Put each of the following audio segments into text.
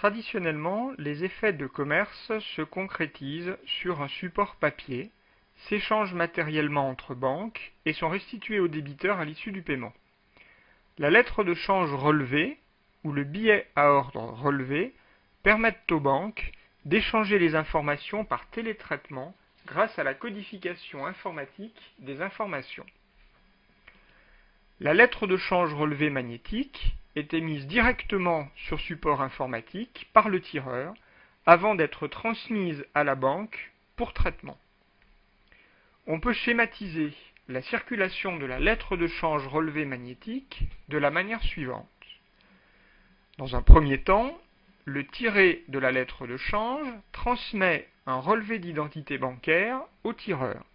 Traditionnellement, les effets de commerce se concrétisent sur un support papier, s'échangent matériellement entre banques et sont restitués au débiteur à l'issue du paiement. La lettre de change relevée ou le billet à ordre relevé permettent aux banques d'échanger les informations par télétraitement grâce à la codification informatique des informations. La lettre de change relevée magnétique est émise directement sur support informatique par le tireur avant d'être transmise à la banque pour traitement. On peut schématiser la circulation de la lettre de change relevée magnétique de la manière suivante. Dans un premier temps, le tiré de la lettre de change transmet un relevé d'identité bancaire au tireur.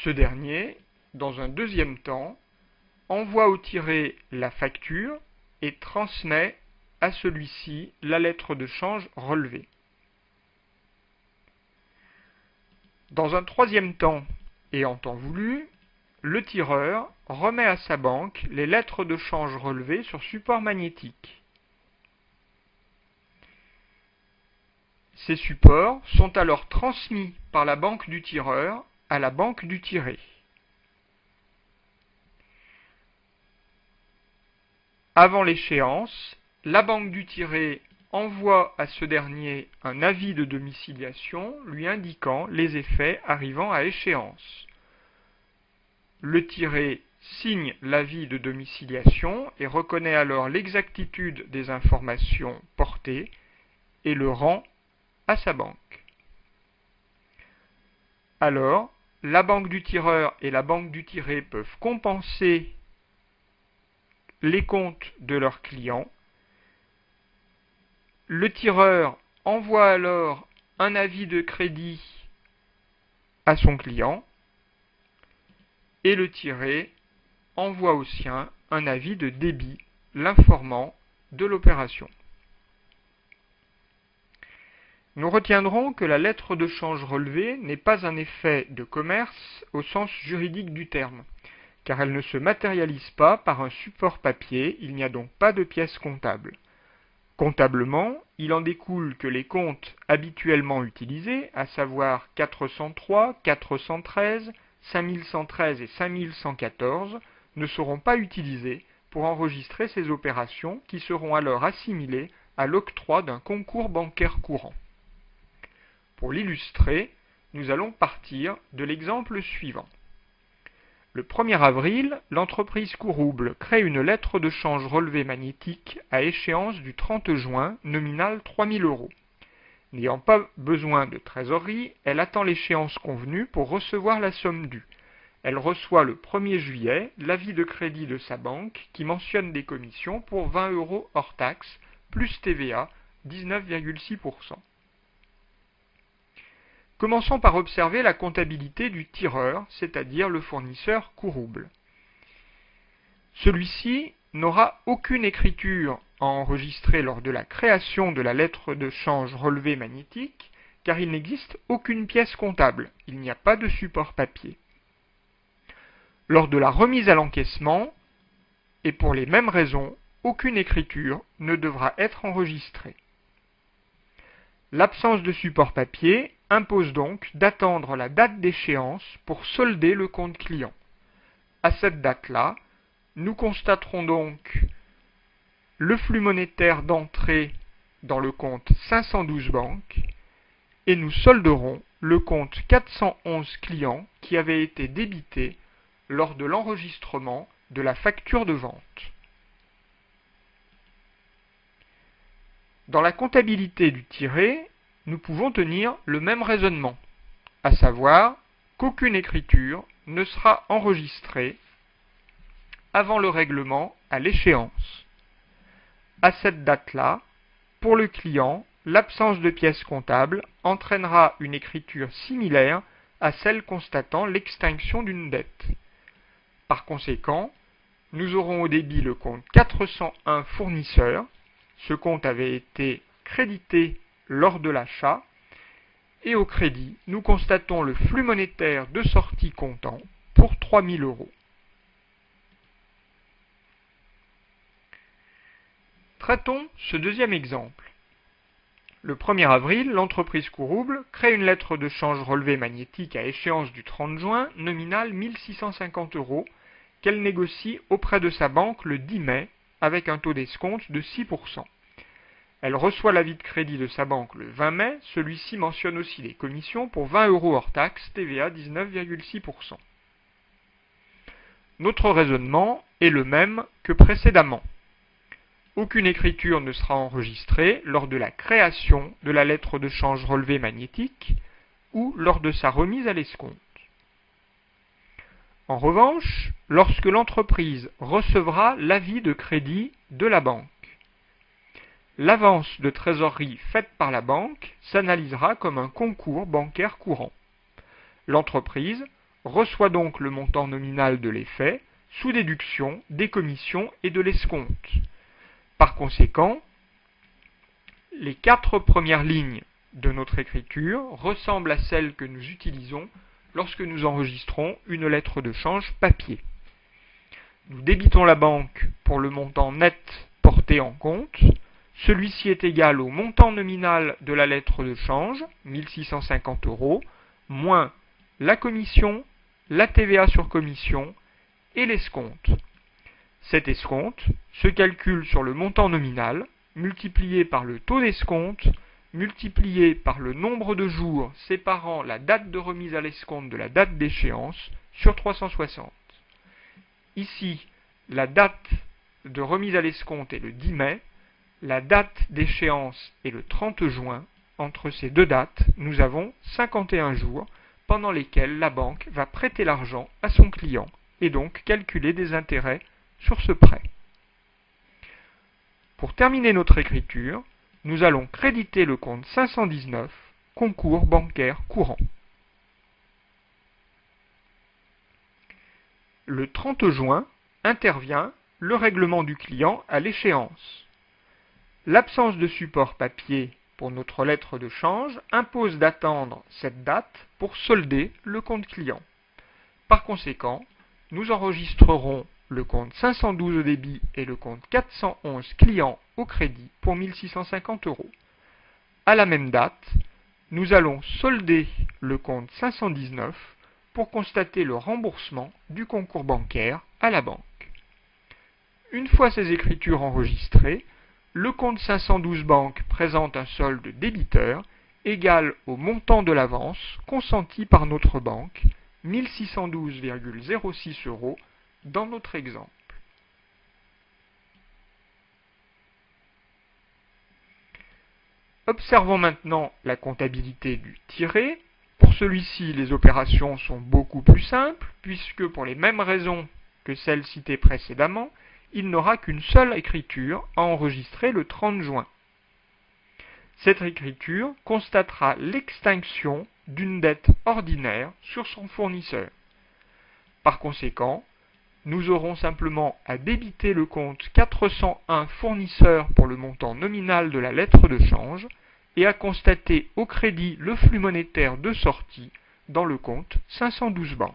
Ce dernier, dans un deuxième temps, envoie au tiré la facture et transmet à celui-ci la lettre de change relevée. Dans un troisième temps, et en temps voulu, le tireur remet à sa banque les lettres de change relevées sur support magnétique. Ces supports sont alors transmis par la banque du tireur à la banque du tiré. Avant l'échéance, la banque du tiré envoie à ce dernier un avis de domiciliation lui indiquant les effets arrivant à échéance. Le tiré signe l'avis de domiciliation et reconnaît alors l'exactitude des informations portées et le rend à sa banque. Alors, la banque du tireur et la banque du tiré peuvent compenser les comptes de leurs clients. Le tireur envoie alors un avis de crédit à son client et le tiré envoie au sien un avis de débit l'informant de l'opération. Nous retiendrons que la lettre de change relevée n'est pas un effet de commerce au sens juridique du terme, car elle ne se matérialise pas par un support papier, il n'y a donc pas de pièce comptable. Comptablement, il en découle que les comptes habituellement utilisés, à savoir 403, 413, 5113 et 5114, ne seront pas utilisés pour enregistrer ces opérations qui seront alors assimilées à l'octroi d'un concours bancaire courant. Pour l'illustrer, nous allons partir de l'exemple suivant. Le 1er avril, l'entreprise Courouble crée une lettre de change relevée magnétique à échéance du 30 juin, nominale 3 000 €. N'ayant pas besoin de trésorerie, elle attend l'échéance convenue pour recevoir la somme due. Elle reçoit le 1er juillet l'avis de crédit de sa banque qui mentionne des commissions pour 20 € hors taxe, plus TVA, 19,6%. Commençons par observer la comptabilité du tireur, c'est-à-dire le fournisseur Courouble. Celui-ci n'aura aucune écriture à enregistrer lors de la création de la lettre de change relevée magnétique, car il n'existe aucune pièce comptable, il n'y a pas de support papier. Lors de la remise à l'encaissement, et pour les mêmes raisons, aucune écriture ne devra être enregistrée. L'absence de support papier impose donc d'attendre la date d'échéance pour solder le compte client. À cette date-là, nous constaterons donc le flux monétaire d'entrée dans le compte 512 banques et nous solderons le compte 411 clients qui avait été débité lors de l'enregistrement de la facture de vente. Dans la comptabilité du tiré, nous pouvons tenir le même raisonnement, à savoir qu'aucune écriture ne sera enregistrée avant le règlement à l'échéance. À cette date-là, pour le client, l'absence de pièce comptable entraînera une écriture similaire à celle constatant l'extinction d'une dette. Par conséquent, nous aurons au débit le compte 401 fournisseur. Ce compte avait été crédité lors de l'achat, et au crédit, nous constatons le flux monétaire de sortie comptant pour 3 000 €. Traitons ce deuxième exemple. Le 1er avril, l'entreprise Courouble crée une lettre de change relevée magnétique à échéance du 30 juin, nominale 1 650 € qu'elle négocie auprès de sa banque le 10 mai avec un taux d'escompte de 6%. Elle reçoit l'avis de crédit de sa banque le 20 mai, celui-ci mentionne aussi les commissions pour 20 € hors taxe, TVA 19,6%. Notre raisonnement est le même que précédemment. Aucune écriture ne sera enregistrée lors de la création de la lettre de change relevée magnétique ou lors de sa remise à l'escompte. En revanche, lorsque l'entreprise recevra l'avis de crédit de la banque, l'avance de trésorerie faite par la banque s'analysera comme un concours bancaire courant. L'entreprise reçoit donc le montant nominal de l'effet sous déduction des commissions et de l'escompte. Par conséquent, les 4 premières lignes de notre écriture ressemblent à celles que nous utilisons lorsque nous enregistrons une lettre de change papier. Nous débitons la banque pour le montant net porté en compte. Celui-ci est égal au montant nominal de la lettre de change, 1 650 €, moins la commission, la TVA sur commission et l'escompte. Cet escompte se calcule sur le montant nominal, multiplié par le taux d'escompte, multiplié par le nombre de jours séparant la date de remise à l'escompte de la date d'échéance sur 360. Ici, la date de remise à l'escompte est le 10 mai, la date d'échéance est le 30 juin. Entre ces deux dates, nous avons 51 jours pendant lesquels la banque va prêter l'argent à son client et donc calculer des intérêts sur ce prêt. Pour terminer notre écriture, nous allons créditer le compte 519, concours bancaire courant. Le 30 juin intervient le règlement du client à l'échéance. L'absence de support papier pour notre lettre de change impose d'attendre cette date pour solder le compte client. Par conséquent, nous enregistrerons le compte 512 au débit et le compte 411 client au crédit pour 1 650 €. À la même date, nous allons solder le compte 519 pour constater le remboursement du concours bancaire à la banque. Une fois ces écritures enregistrées, le compte 512 banque présente un solde débiteur égal au montant de l'avance consentie par notre banque, 1 612,06 € dans notre exemple. Observons maintenant la comptabilité du tiré. Pour celui-ci, les opérations sont beaucoup plus simples, puisque pour les mêmes raisons que celles citées précédemment, il n'aura qu'une seule écriture à enregistrer le 30 juin. Cette écriture constatera l'extinction d'une dette ordinaire sur son fournisseur. Par conséquent, nous aurons simplement à débiter le compte 401 fournisseur pour le montant nominal de la lettre de change et à constater au crédit le flux monétaire de sortie dans le compte 512 banque.